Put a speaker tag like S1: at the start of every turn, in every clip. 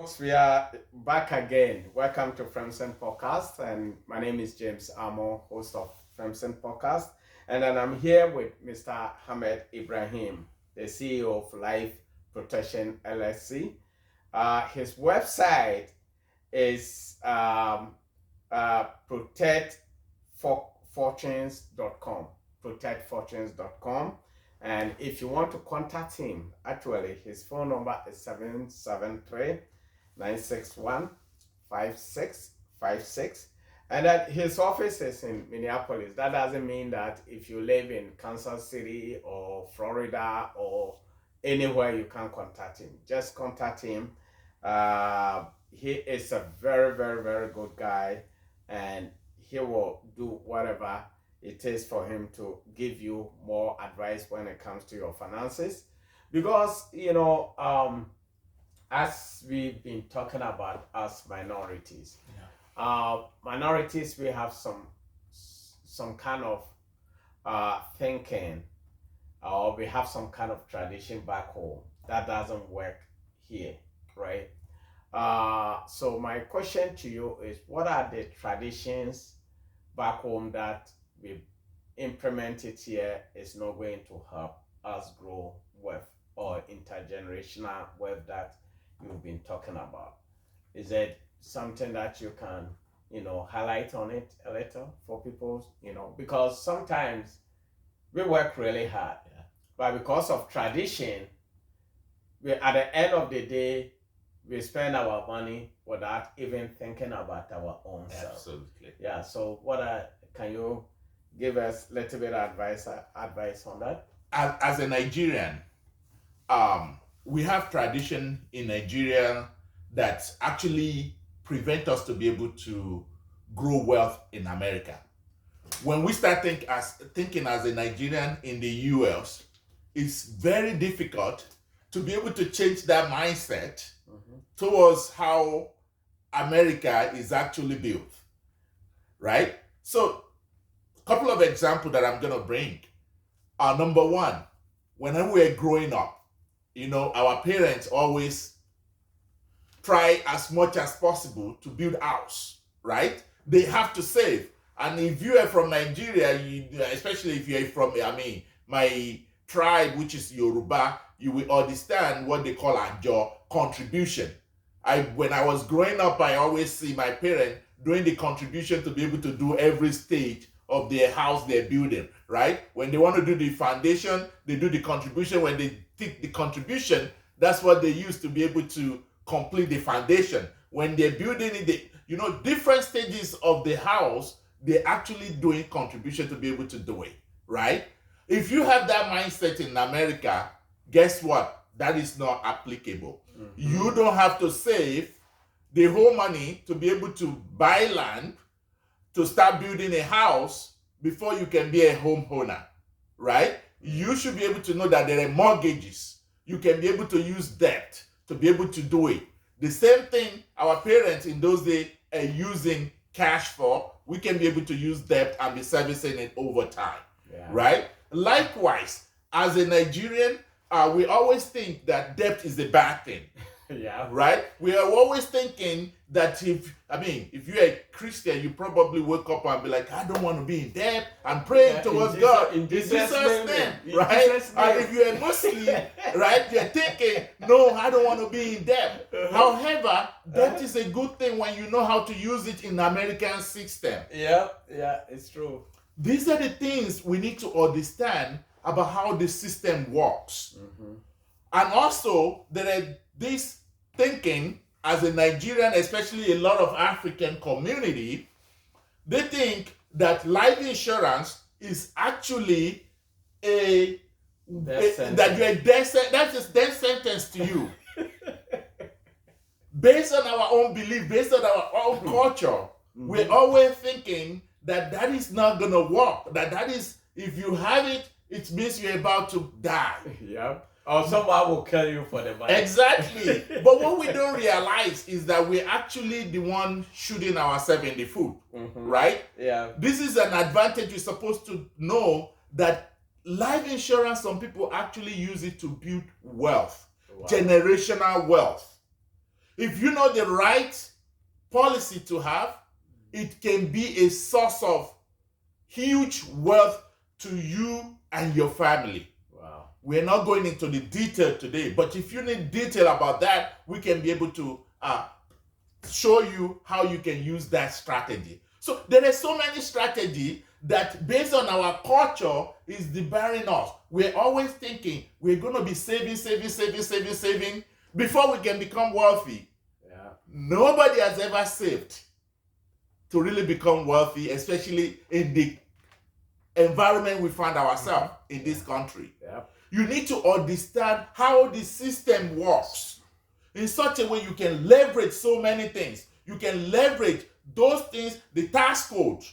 S1: We are back again. Welcome to Fremsen Podcast, and my name is James Amo, host of Fremsen Podcast. And then I'm here with Mr. Hamed Ibrahim, the CEO of Life Protection LLC. His website is protectfortunes.com. Protectfortunes.com. And if you want to contact him, actually, his phone number is 773 961 5656. And that his office is in Minneapolis. That doesn't mean that if you live in Kansas City or Florida or anywhere, you can contact him. Just contact him. He is a very, very, very good guy, and he will do whatever it is for him to give you more advice when it comes to your finances. Because, as we've been talking about us minorities, minorities, we have some kind of thinking, or we have some kind of tradition back home that doesn't work here, right? So my question to you is, what are the traditions back home that we implemented here is not going to help us grow wealth or intergenerational wealth that you've been talking about? Is it something that you can, highlight on it a little for people, because sometimes we work really hard, but because of tradition, we at the end of the day, we spend our money without even thinking about our own self.
S2: Absolutely.
S1: Yeah. So can you give us a little bit of advice on that?
S2: As a Nigerian, we have tradition in Nigeria that actually prevent us to be able to grow wealth in America. When we start thinking as a Nigerian in the US, it's very difficult to be able to change that mindset towards how America is actually built, right? So, a couple of examples that I'm going to bring are: number one, when we were growing up, our parents always try as much as possible to build a house, right? They have to save. And if you are from Nigeria, especially if you're from, my tribe, which is Yoruba, you will understand what they call ajo, contribution. When I was growing up, I always see my parents doing the contribution to be able to do every stage of their house they're building, right? When they want to do the foundation, they do the contribution. When they take the contribution, that's what they use to be able to complete the foundation. When they're building it, different stages of the house, they're actually doing contribution to be able to do it, right? If you have that mindset in America, guess what? That is not applicable. You don't have to save the whole money to be able to buy land to start building a house before you can be a homeowner, right? You should be able to know that there are mortgages. You can be able to use debt to be able to do it. The same thing our parents in those days are using cash for, we can be able to use debt and be servicing it over time, right? Likewise, as a Nigerian, we always think that debt is a bad thing. Right? We are always thinking that if you're a Christian, you probably wake up and be like, I don't want to be in debt. I'm praying towards God in Jesus' name, right? And if you're a Muslim, right, you're thinking, no, I don't want to be in debt. However, debt is a good thing when you know how to use it in the American system.
S1: Yeah, it's true.
S2: These are the things we need to understand about how the system works. And also, there are this thinking as a Nigerian, especially a lot of African community, they think that life insurance is actually that you're a death that's a death sentence to you. Based on our own belief, based on our own culture, we're always thinking that is not gonna work. That is, if you have it, it means you're about to die.
S1: Or someone will kill you for the money.
S2: Exactly. But what we don't realize is that we're actually the one shooting ourselves in the foot, right? This is an advantage. You're supposed to know that life insurance, some people actually use it to build wealth, generational wealth. If you know the right policy to have, it can be a source of huge wealth to you and your family.
S1: Wow.
S2: We're not going into the detail today, but if you need detail about that, we can be able to show you how you can use that strategy. So there are so many strategies that, based on our culture, is debarring us. We're always thinking we're going to be saving before we can become wealthy.
S1: Yeah.
S2: Nobody has ever saved to really become wealthy, especially in the environment we find ourselves in this country.
S1: Yeah.
S2: You need to understand how the system works in such a way you can leverage so many things. You can leverage those things, the tax code.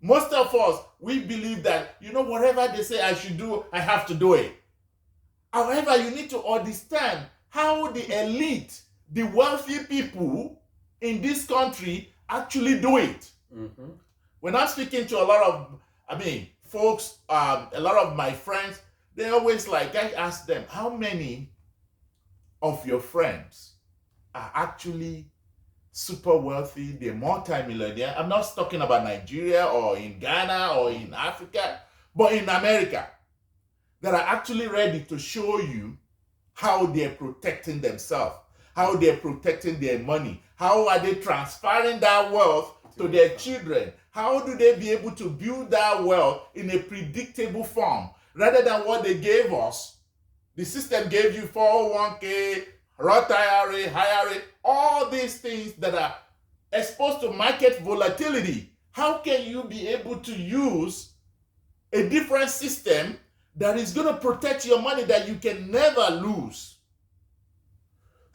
S2: Most of us, we believe that, whatever they say I should do, I have to do it. However, you need to understand how the elite, the wealthy people in this country actually do it.
S1: Mm-hmm.
S2: When I'm speaking to a lot of, folks, a lot of my friends, they always I ask them, how many of your friends are actually super wealthy, they're multi-millionaire? I'm not talking about Nigeria or in Ghana or in Africa, but in America, that are actually ready to show you how they're protecting themselves, how they're protecting their money, how are they transferring that wealth to their children, how do they be able to build that wealth in a predictable form, rather than what they gave us. The system gave you 401k, Roth IRA, all these things that are exposed to market volatility. How can you be able to use a different system that is going to protect your money that you can never lose?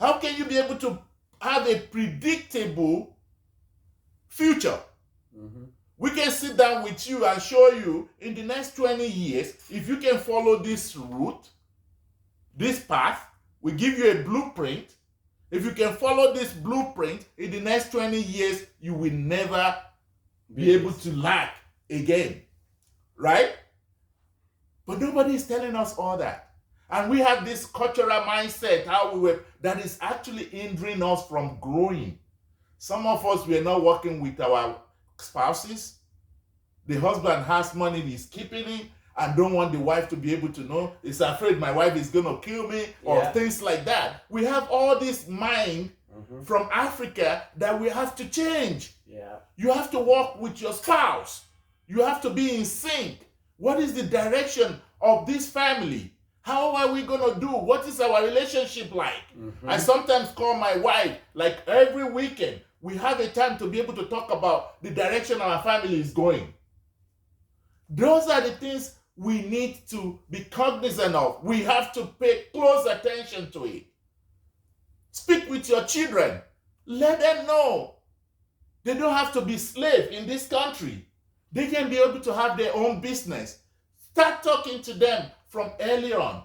S2: How can you be able to have a predictable future?
S1: Mm-hmm.
S2: We can sit down with you and show you in the next 20 years, if you can follow this route, this path, we give you a blueprint. If you can follow this blueprint, in the next 20 years, you will never be able to lack again. Right? But nobody is telling us all that. And we have this cultural mindset, that is actually hindering us from growing. Some of us, we are not working with our spouses. The husband has money, he's keeping it, and don't want the wife to be able to know. He's afraid my wife is going to kill me, or things like that. We have all this mind from Africa that we have to change.
S1: Yeah.
S2: You have to work with your spouse. You have to be in sync. What is the direction of this family? How are we going to do? What is our relationship like? Mm-hmm. I sometimes call my wife, every weekend. We have a time to be able to talk about the direction our family is going. Those are the things we need to be cognizant of. We have to pay close attention to it. Speak with your children. Let them know they don't have to be slaves in this country. They can be able to have their own business. Start talking to them from early on.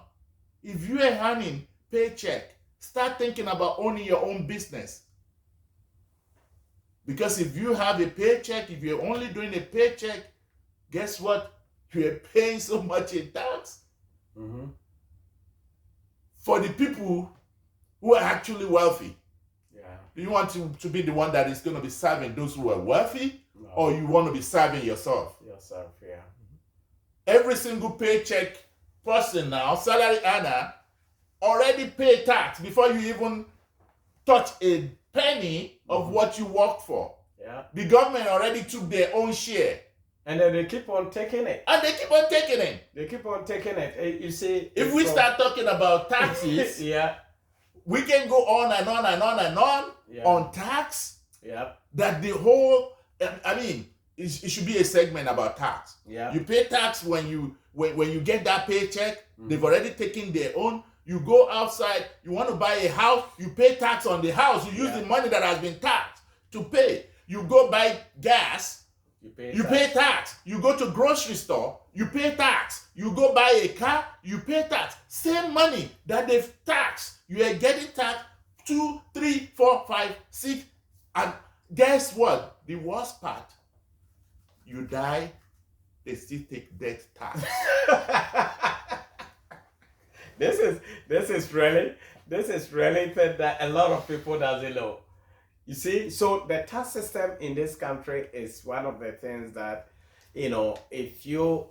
S2: If you are earning paycheck, start thinking about owning your own business. Because if you have a paycheck, if you're only doing a paycheck, guess what? You're paying so much in tax. Mm-hmm. For the people who are actually wealthy. Yeah. Do you want to be the one that is going to be serving those who are wealthy? No. Or you want to be serving yourself?
S1: Yourself, yeah.
S2: Every single paycheck person now, salary earner, already pay tax before you even touch a penny of what you worked for.
S1: Yeah.
S2: The government already took their own share.
S1: And then they keep on taking it.
S2: And they keep on taking it.
S1: They keep on taking it. You see,
S2: if we start talking about taxes, we can go on and on and on and on on tax.
S1: Yeah.
S2: That the whole, it should be a segment about tax.
S1: Yeah.
S2: You pay tax when you get that paycheck. Mm-hmm. They've already taken their own. You go outside, you want to buy a house, you pay tax on the house. You use the money that has been taxed to pay. You go buy gas, you pay tax. You go to grocery store, you pay tax. You go buy a car, you pay tax. Same money that they've taxed, you are getting taxed 2, 3, 4, 5, 6. And guess what? The worst part, you die, they still take death tax.
S1: This is really This is related that a lot of people doesn't know. You see, so the tax system in this country is one of the things that, if you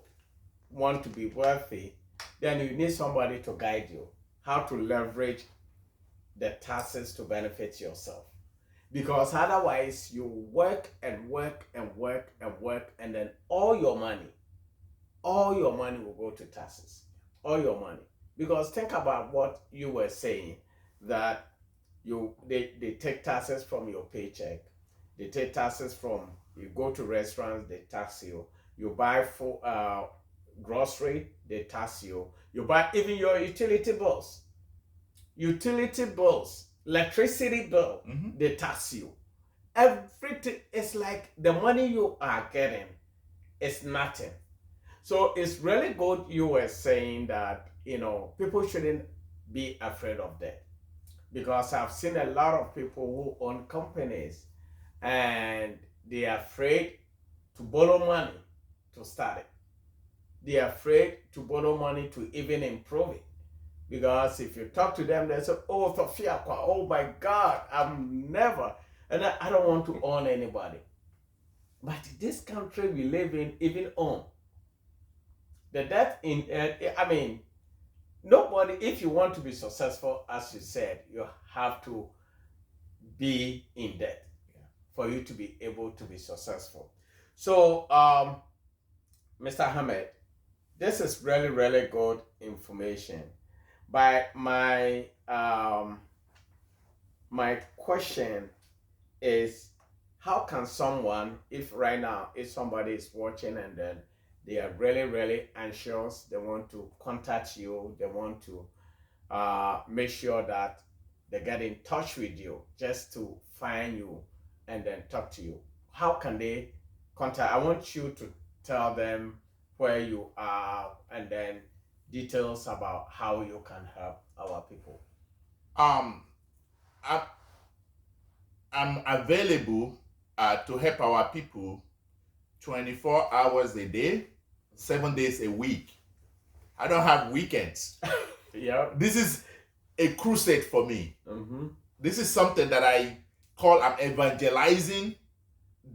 S1: want to be wealthy, then you need somebody to guide you how to leverage the taxes to benefit yourself. Because otherwise, you work and work and work and work, and then all your money will go to taxes. All your money. Because think about what you were saying, that they take taxes from your paycheck. They take taxes from, you go to restaurants, they tax you. You buy for grocery, they tax you. You buy even your utility bills, electricity bill, they tax you. Everything is like the money you are getting is nothing. So it's really good you were saying that, people shouldn't be afraid of that. Because I've seen a lot of people who own companies and they are afraid to borrow money to start it. They are afraid to borrow money to even improve it. Because if you talk to them, they say, oh, Sophia, oh my God, I'm never, and I don't want to own anybody. But this country we live in, even own. The debt in, nobody, if you want to be successful, as you said, you have to be in debt for you to be able to be successful. So, Mr. Hamed, this is really, really good information. But my question is, how can someone, if right now, if somebody is watching and then they are really, really anxious, they want to contact you, they want to make sure that they get in touch with you just to find you and then talk to you, how can they contact? I want you to tell them where you are and then details about how you can help our people.
S2: I'm available to help our people 24 hours a day, 7 days a week. I don't have weekends.
S1: Yeah.
S2: This is a crusade for me. This is something that I call I'm evangelizing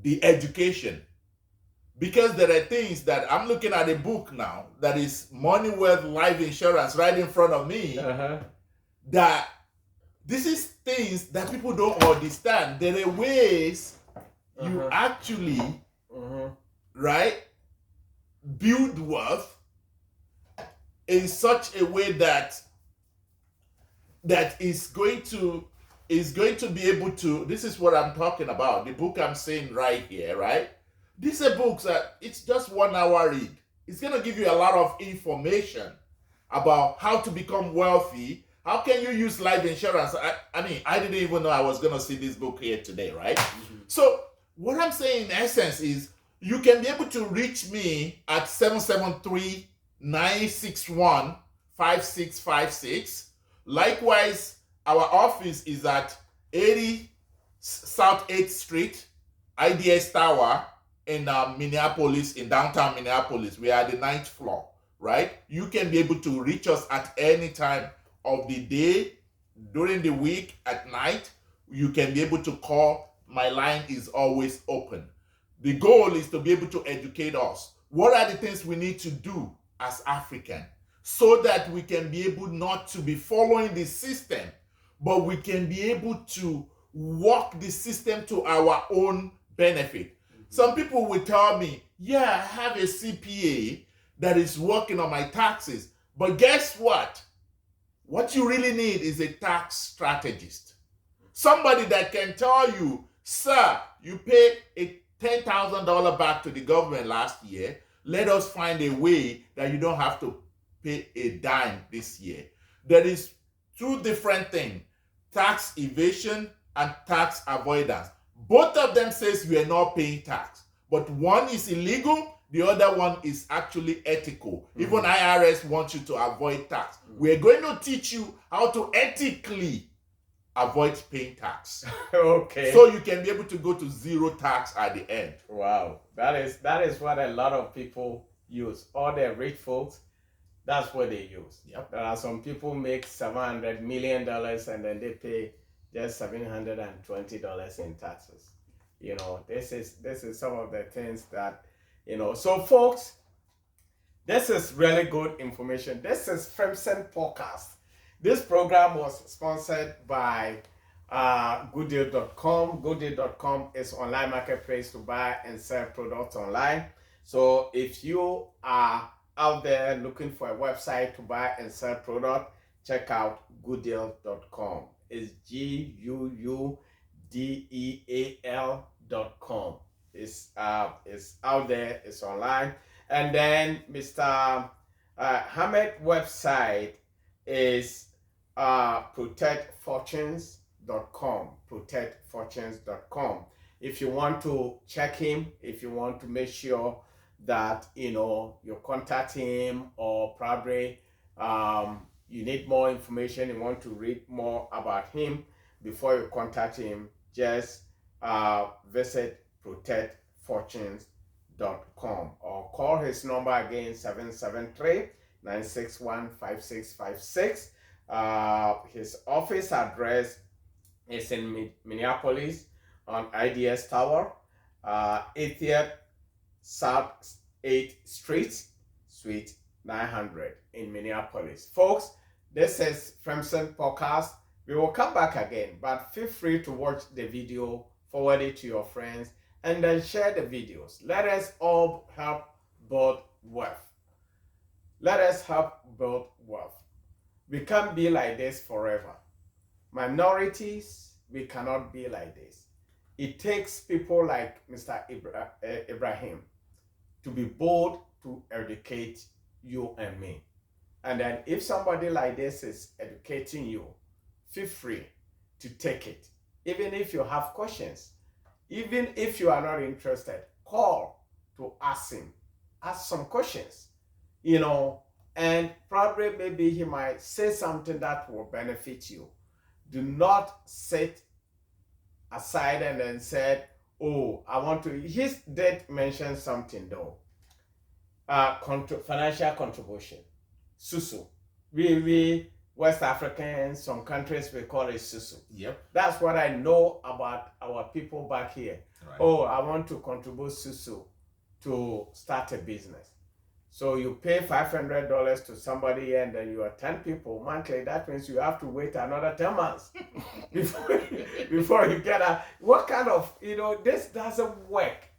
S2: the education. Because there are things that I'm looking at a book now that is Money, Wealth, Life Insurance right in front of me. That this is things that people don't understand. There are ways you actually, right, build wealth in such a way that is going to be able to. This is what I'm talking about. The book I'm saying right here, right? These are books that it's just 1 hour read. It's going to give you a lot of information about how to become wealthy. How can you use life insurance? I didn't even know I was going to see this book here today, right? So what I'm saying in essence is you can be able to reach me at 773-961-5656. Likewise, our office is at 80 South 8th Street, IDS Tower, in Minneapolis, in downtown Minneapolis. We are at the 9th floor, right? You can be able to reach us at any time of the day, during the week, at night. You can be able to call. My line is always open. The goal is to be able to educate us. What are the things we need to do as African so that we can be able not to be following the system, but we can be able to work the system to our own benefit? Some people will tell me, yeah, I have a CPA that is working on my taxes. But guess what? What you really need is a tax strategist. Somebody that can tell you, sir, you paid a $10,000 back to the government last year. Let us find a way that you don't have to pay a dime this year. There is two different things, tax evasion and tax avoidance. Both of them says you are not paying tax, but one is illegal, the other one is actually ethical. Even IRS wants you to avoid tax. We're going to teach you how to ethically avoid paying tax.
S1: Okay.
S2: So you can be able to go to zero tax at the end.
S1: Wow. That is what a lot of people use. All the rich folks, That's what they use.
S2: Yep.
S1: There are some people make $700 million and then they pay just $720 in taxes. You know, this is some of the things that, you know. So folks, this is really good information. This is Fremsen Podcast. This program was sponsored by gooddeal.com. Gooddeal.com is online marketplace to buy and sell products online. So if you are out there looking for a website to buy and sell product, check out gooddeal.com. It's GUUDEAL.com. It's out there, it's online. And then Mr. Hamed website is protectfortunes.com. Protectfortunes.com. If you want to check him, if you want to make sure that you contact him, or probably you need more information, you want to read more about him before you contact him, just visit protectfortunes.com or call his number again, 773-961-5656. His office address is in Minneapolis on IDS Tower, 80th South 8th Street, Suite 900 in Minneapolis. Folks, this is Fremsen Podcast. We will come back again, but feel free to watch the video, forward it to your friends, and then share the videos. Let us all help build wealth. Let us help build wealth. We can't be like this forever. Minorities, we cannot be like this. It takes people like Mr. Ibrahim to be bold to educate you and me. And then if somebody like this is educating you, feel free to take it. Even if you have questions, even if you are not interested, call to ask him. Ask some questions, and probably maybe he might say something that will benefit you. Do not sit aside and then said, oh, I want to. He did mention something though. Financial contribution, SUSU. We West Africans, some countries we call it SUSU.
S2: Yep.
S1: That's what I know about our people back here.
S2: Right.
S1: Oh, I want to contribute SUSU to start a business. So you pay $500 to somebody and then you are 10 people monthly. That means you have to wait another 10 months before you get a, what kind of, this doesn't work.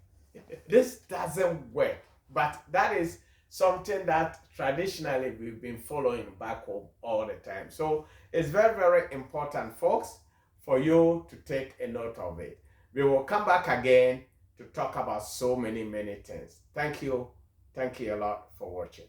S1: This doesn't work. But that is something that traditionally we've been following back home all the time. So it's very, very important, folks, for you to take a note of it. We will come back again to talk about so many, many things. Thank you. Thank you a lot for watching.